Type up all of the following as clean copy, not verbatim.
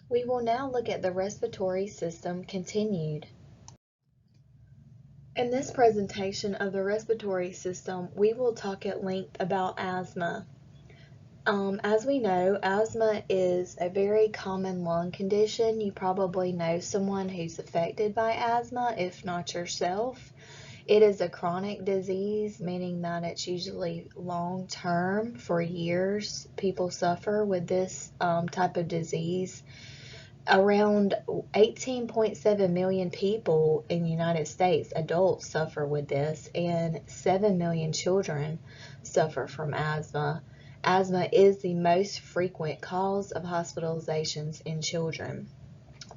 We will now look at the respiratory system continued. In this presentation of the respiratory system, we will talk at length about asthma. As we know, asthma is a very common lung condition. You probably know someone who's affected by asthma, if not yourself. It is a chronic disease, meaning that it's usually long-term, for years. People suffer with this type of disease. Around 18.7 million people in the United States, adults, suffer with this, and 7 million children suffer from asthma. Asthma is the most frequent cause of hospitalizations in children.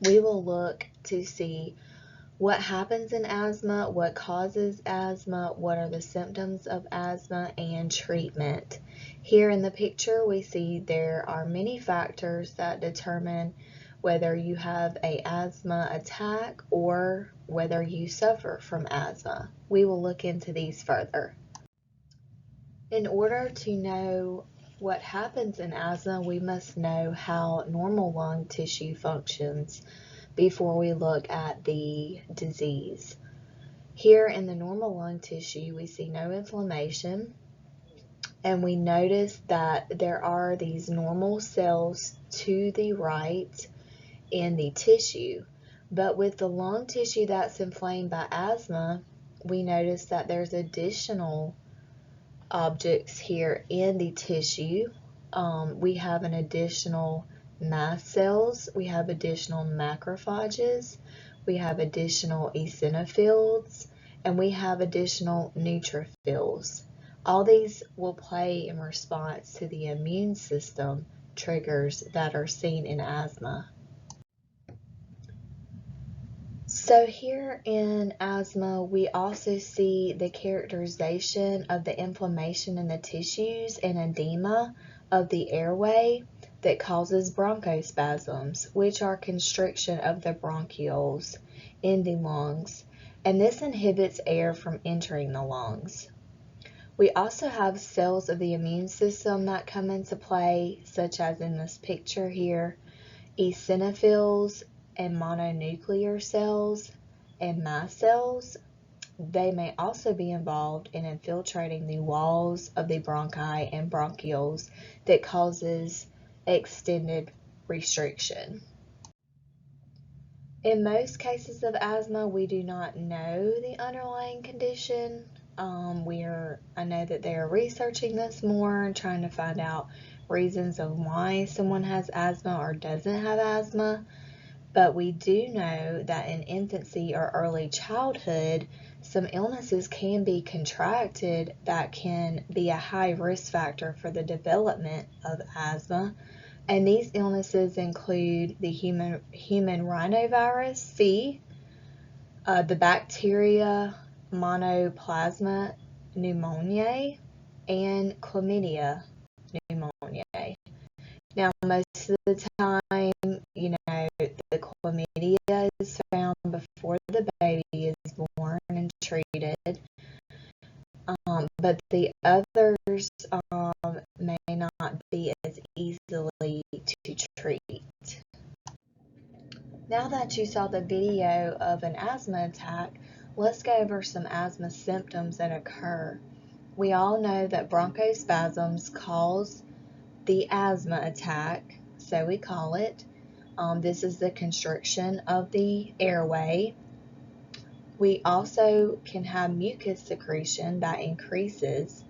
We will look to see what happens in asthma, what causes asthma, what are the symptoms of asthma, and treatment. Here in the picture, we see there are many factors that determine whether you have an asthma attack or whether you suffer from asthma. We will look into these further. In order to know what happens in asthma, we must know how normal lung tissue functions before we look at the disease. Here in the normal lung tissue, we see no inflammation, and we notice that there are these normal cells to the right in the tissue. But with the lung tissue that's inflamed by asthma, we notice that there's additional objects here in the tissue. We have an additional mast cells, we have additional macrophages, we have additional eosinophils, and we have additional neutrophils. All these will play in response to the immune system triggers that are seen in asthma. So here in asthma, we also see the characterization of the inflammation in the tissues and edema of the airway that causes bronchospasms, which are constriction of the bronchioles in the lungs, and this inhibits air from entering the lungs. We also have cells of the immune system that come into play, such as in this picture here, eosinophils and mononuclear cells and mast cells. They may also be involved in infiltrating the walls of the bronchi and bronchioles that causes extended restriction. In most cases of asthma, we do not know the underlying condition. I know that they are researching this more and trying to find out reasons of why someone has asthma or doesn't have asthma. But we do know that in infancy or early childhood, some illnesses can be contracted that can be a high risk factor for the development of asthma. And these illnesses include the human rhinovirus C, the bacteria Monoplazma pneumoniae, and chlamydia pneumoniae. Now, most of the time, the chlamydia is found before the baby is born and treated, but the others may not be as easily to treat. Now that you saw the video of an asthma attack, let's go over some asthma symptoms that occur. We all know that bronchospasms cause the asthma attack, so we call it. This is the constriction of the airway. We also can have mucus secretion that increases,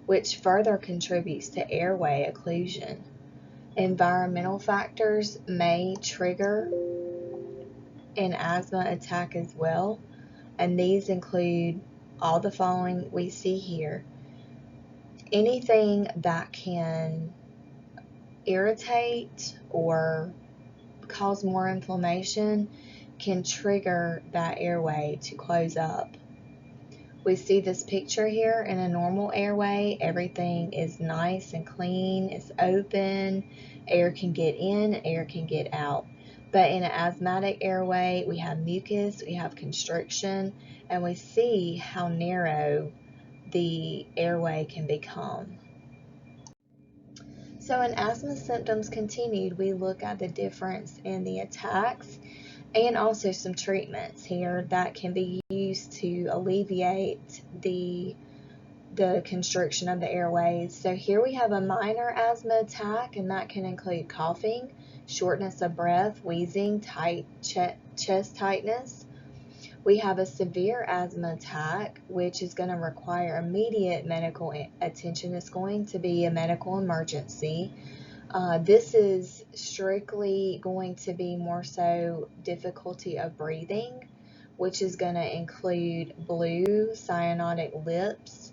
which further contributes to airway occlusion. Environmental factors may trigger an asthma attack as well, and these include all the following we see here. Anything that can irritate or cause more inflammation can trigger that airway to close up. We see this picture here in a normal airway. Everything is nice and clean, it's open, air can get in, air can get out. But in an asthmatic airway, we have mucus, we have constriction, and we see how narrow the airway can become. So in asthma symptoms continued, we look at the difference in the attacks and also some treatments here that can be used to alleviate the constriction of the airways. So here we have a minor asthma attack, and that can include coughing, shortness of breath, wheezing, tight chest tightness. We have a severe asthma attack, which is going to require immediate medical attention. It's going to be a medical emergency. This is strictly going to be more so difficulty of breathing, which is going to include blue cyanotic lips,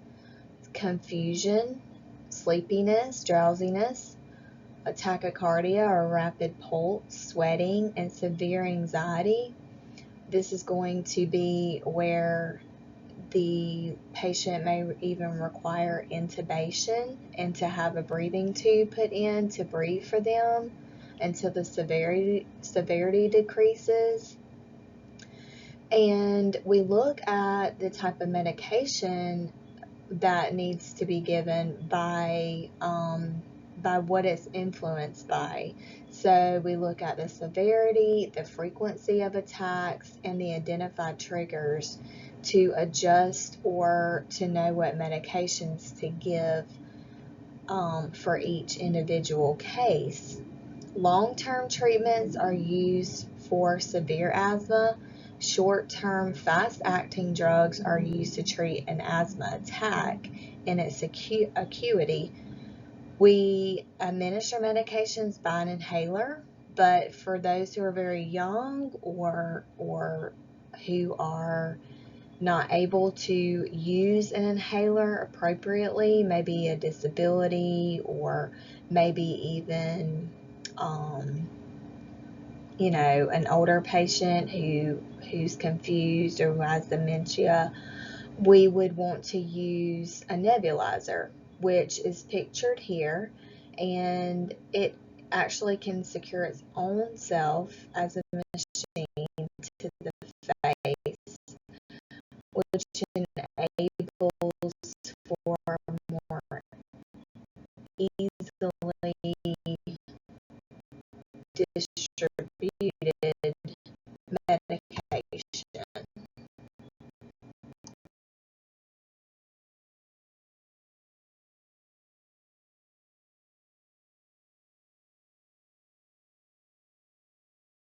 confusion, sleepiness, drowsiness, a tachycardia or rapid pulse, sweating, and severe anxiety. This is going to be where the patient may even require intubation and to have a breathing tube put in to breathe for them until the severity decreases. And we look at the type of medication that needs to be given by what it's influenced by. So we look at the severity, the frequency of attacks, and the identified triggers to adjust or to know what medications to give for each individual case. Long-term treatments are used for severe asthma. Short-term fast-acting drugs are used to treat an asthma attack in its acuity. We administer medications by an inhaler, but for those who are very young or who are not able to use an inhaler appropriately, maybe a disability or maybe even an older patient who's confused or who has dementia, we would want to use a nebulizer, which is pictured here, and it actually can secure its own self as a